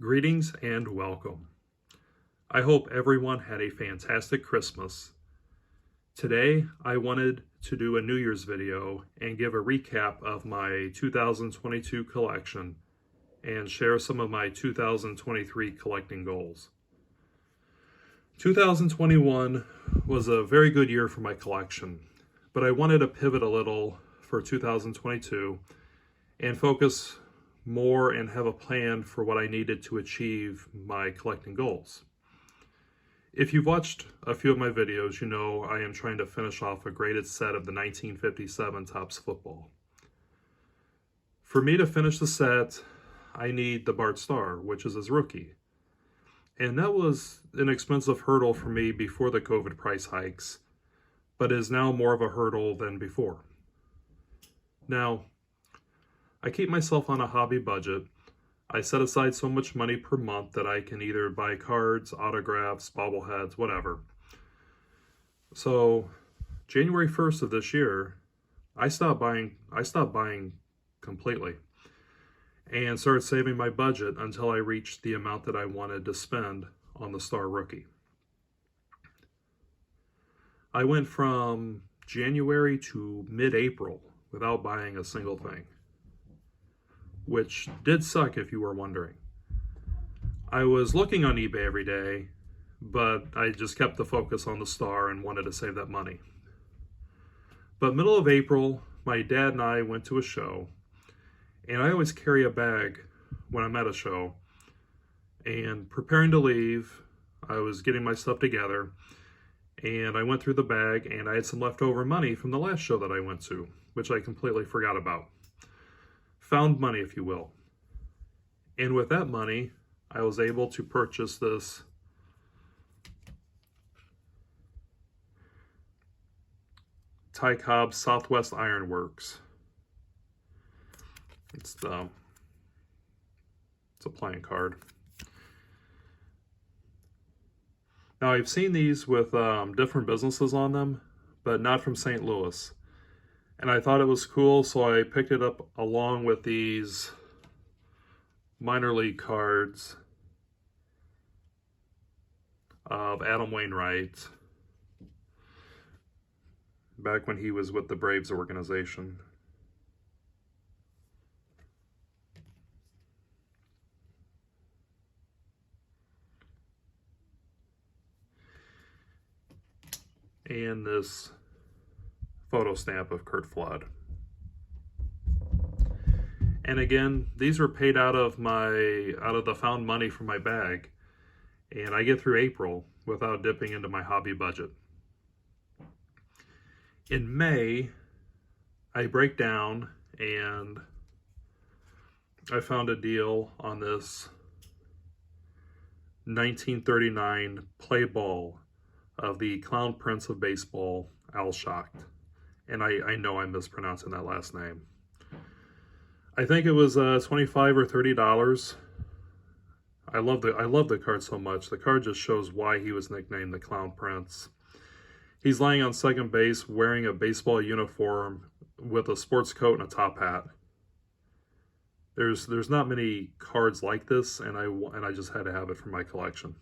Greetings and welcome. I hope everyone had a fantastic Christmas. Today, I wanted to do a New Year's video and give a recap of my 2022 collection and share some of my 2023 collecting goals. 2021 was a very good year for my collection, but I wanted to pivot a little for 2022 and focus more and have a plan for what I needed to achieve my collecting goals. If you've watched a few of my videos, you know I am trying to finish off a graded set of the 1957 Topps football. For me to finish the set, I need the Bart Starr, which is his rookie. And that was an expensive hurdle for me before the COVID price hikes, but is now more of a hurdle than before. Now, I keep myself on a hobby budget. I set aside so much money per month that I can either buy cards, autographs, bobbleheads, whatever. So January 1st of this year, I stopped buying completely and started saving my budget until I reached the amount that I wanted to spend on the Star rookie. I went from January to mid-April without buying a single thing, which did suck if you were wondering. I was looking on eBay every day, but I just kept the focus on the Star and wanted to save that money. But middle of April, my dad and I went to a show, and I always carry a bag when I'm at a show. And preparing to leave, I was getting my stuff together, and I went through the bag, and I had some leftover money from the last show that I went to, which I completely forgot about. Found money, if you will. And with that money, I was able to purchase this Ty Cobb Southwest Iron Works. It's a playing card. Now, I've seen these with different businesses on them, but not from St. Louis. And I thought it was cool, so I picked it up along with these minor league cards of Adam Wainwright back when he was with the Braves organization. And this photo stamp of Curt Flood. And again, these were paid out of the found money from my bag, and I get through April without dipping into my hobby budget. In May, I break down and I found a deal on this 1939 play ball of the Clown Prince of Baseball, Al Schacht. And I know I'm mispronouncing that last name. I think it was $25 or $30. I love the card so much. The card just shows why he was nicknamed the Clown Prince. He's laying on second base wearing a baseball uniform with a sports coat and a top hat. There's not many cards like this, and I just had to have it for my collection.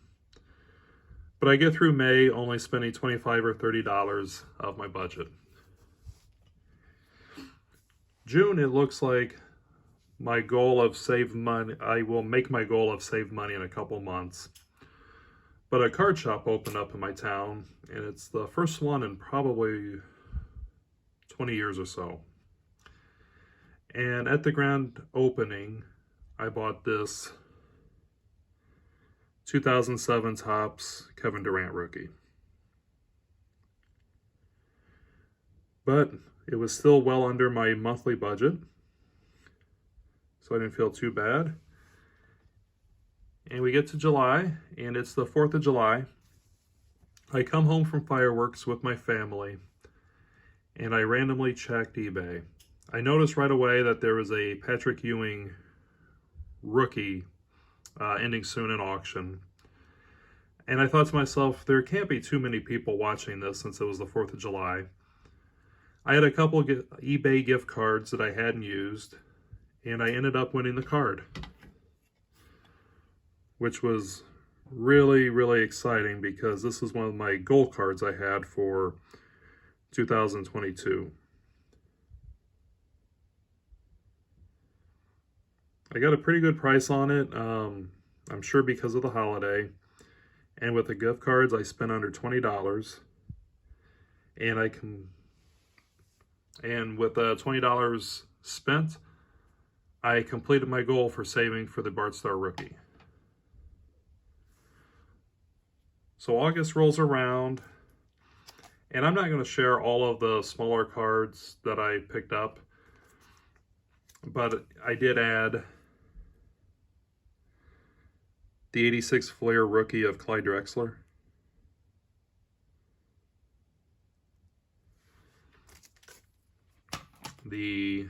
But I get through May only spending $25 or $30 of my budget. June, it looks like my goal of save money, I will make my goal of save money in a couple months. But a card shop opened up in my town, and it's the first one in probably 20 years or so. And at the grand opening, I bought this 2007 Topps Kevin Durant rookie. But it was still well under my monthly budget, so I didn't feel too bad. And we get to July, and it's the 4th of July. I come home from fireworks with my family, and I randomly checked eBay. I noticed right away that there was a Patrick Ewing rookie ending soon in auction. And I thought to myself, there can't be too many people watching this since it was the 4th of July. I had a couple eBay gift cards that I hadn't used, and I ended up winning the card. which was really, really exciting because this is one of my goal cards I had for 2022. I got a pretty good price on it, I'm sure because of the holiday. And with the gift cards, I spent under $20. And with $20 spent, I completed my goal for saving for the Bart Starr rookie. So August rolls around, and I'm not going to share all of the smaller cards that I picked up, but I did add the 86 Flair rookie of Clyde Drexler. The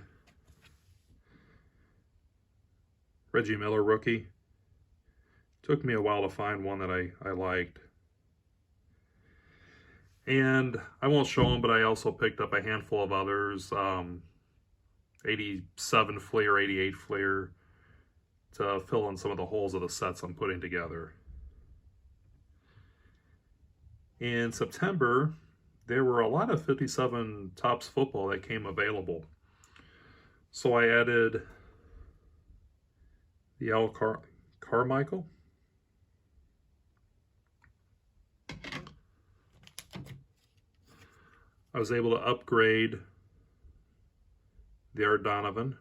Reggie Miller rookie. Took me a while to find one that I liked. And I won't show them, but I also picked up a handful of others. 87 Flair, 88 Flair, to fill in some of the holes of the sets I'm putting together. In September, there were a lot of 57 Topps football that came available. So I added the Al Carmichael. I was able to upgrade the Art Donovan.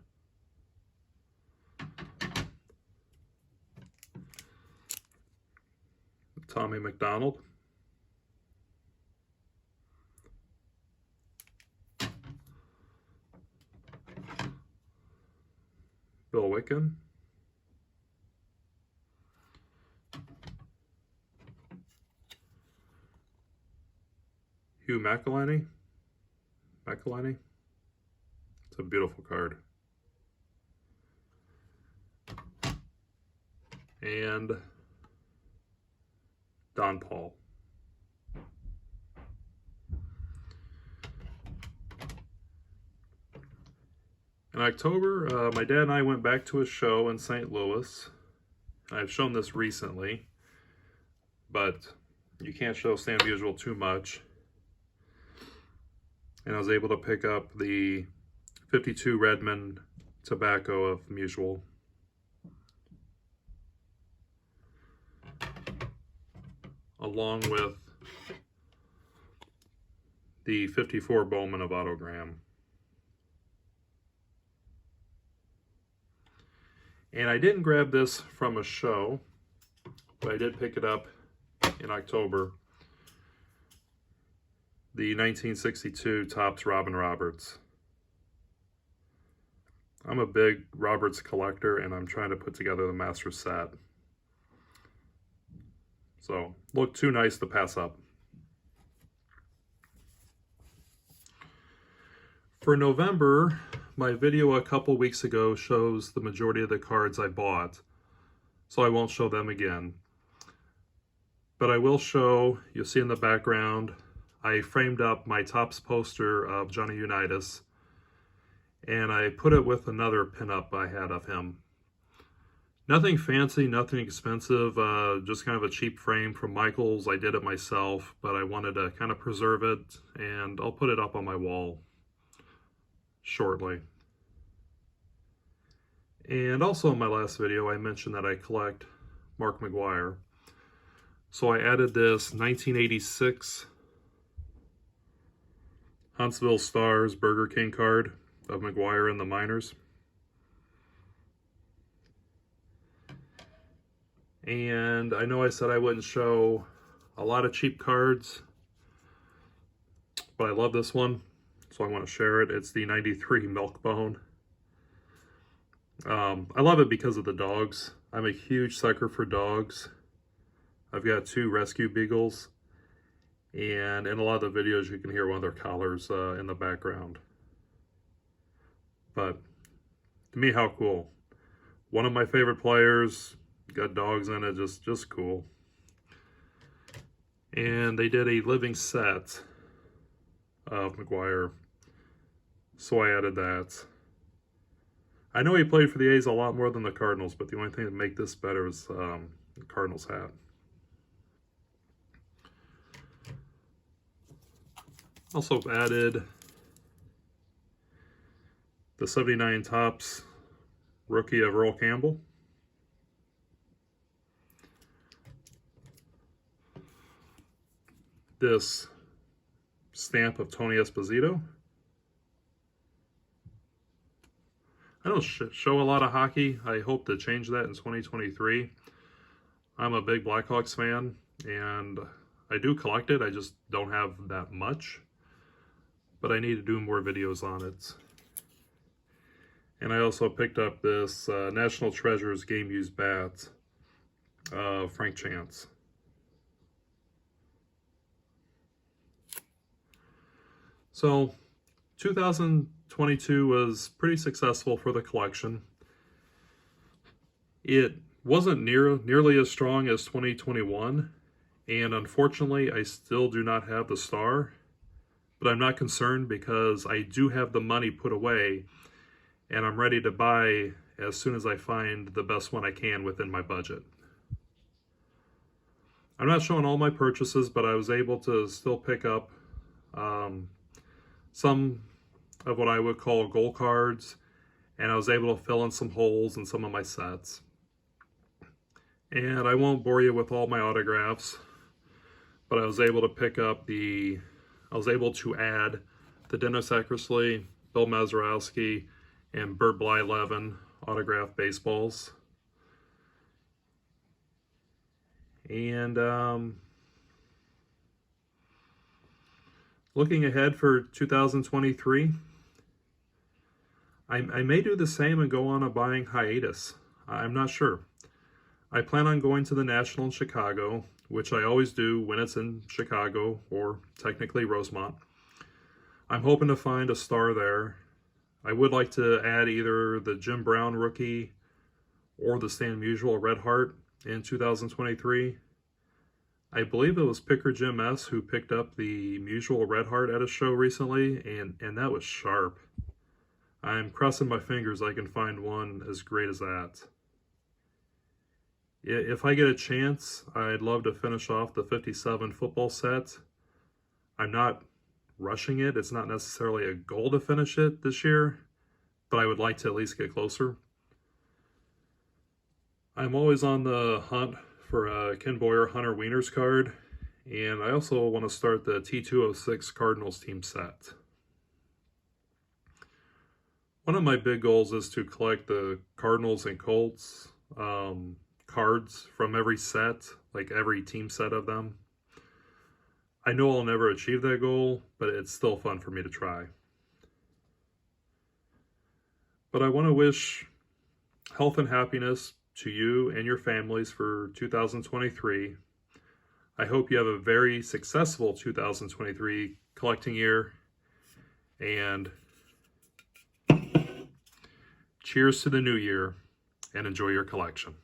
Tommy McDonald. Bill Wickham. Hugh McElhenney. It's a beautiful card. And Don Paul. In October, my dad and I went back to a show in St. Louis. I've shown this recently, but you can't show Stan Musial too much. And I was able to pick up the 52 Redmond Tobacco of Musial. Along with the 54 Bowman of Autogram. And I didn't grab this from a show, but I did pick it up in October. The 1962 Topps Robin Roberts. I'm a big Roberts collector, and I'm trying to put together the master set. So, look too nice to pass up. For November, my video a couple weeks ago shows the majority of the cards I bought, so I won't show them again. But I will show, you'll see in the background, I framed up my Topps poster of Johnny Unitas, and I put it with another pinup I had of him. Nothing fancy, nothing expensive, just kind of a cheap frame from Michaels. I did it myself, but I wanted to kind of preserve it, and I'll put it up on my wall shortly. And also in my last video, I mentioned that I collect Mark McGwire. So I added this 1986 Huntsville Stars Burger King card of McGwire and the Miners. And I know I said I wouldn't show a lot of cheap cards, but I love this one, so I want to share it. It's the 93 Milkbone. I love it because of the dogs. I'm a huge sucker for dogs. I've got 2 rescue beagles, and in a lot of the videos you can hear one of their collars in the background. But to me, how cool. One of my favorite players, got dogs in it, just cool. And they did a living set of McGwire, so I added that. I know he played for the A's a lot more than the Cardinals, but the only thing that made this better is Cardinals hat. Also added the 79 Topps rookie of Earl Campbell. This stamp of Tony Esposito. I don't show a lot of hockey. I hope to change that in 2023. I'm a big Blackhawks fan, and I do collect it. I just don't have that much. But I need to do more videos on it. And I also picked up this National Treasures Game Used Bat, Frank Chance. So 2022 was pretty successful for the collection. It wasn't nearly as strong as 2021, and unfortunately I still do not have the star, but I'm not concerned because I do have the money put away and I'm ready to buy as soon as I find the best one I can within my budget. I'm not showing all my purchases, but I was able to still pick up some of what I would call goal cards, and I was able to fill in some holes in some of my sets. And I won't bore you with all my autographs, but I was able to add the Dennis Eckersley, Bill Mazeroski, and Bert Blyleven autographed baseballs. And looking ahead for 2023, I may do the same and go on a buying hiatus. I'm not sure. I plan on going to the National in Chicago, which I always do when it's in Chicago, or technically Rosemont. I'm hoping to find a star there. I would like to add either the Jim Brown rookie or the Stan Musial Red Heart in 2023. I believe it was Picker Jim S. who picked up the Musial Red Heart at a show recently, and that was sharp. I'm crossing my fingers I can find one as great as that. If I get a chance, I'd love to finish off the 57 football set. I'm not rushing it. It's not necessarily a goal to finish it this year, but I would like to at least get closer. I'm always on the hunt for a Ken Boyer Hunter Wieners card, and I also want to start the T206 Cardinals team set. One of my big goals is to collect the Cardinals and Colts cards from every set, like every team set of them. I know I'll never achieve that goal, but it's still fun for me to try. But I want to wish health and happiness to you and your families for 2023. I hope you have a very successful 2023 collecting year, and cheers to the new year, and enjoy your collection.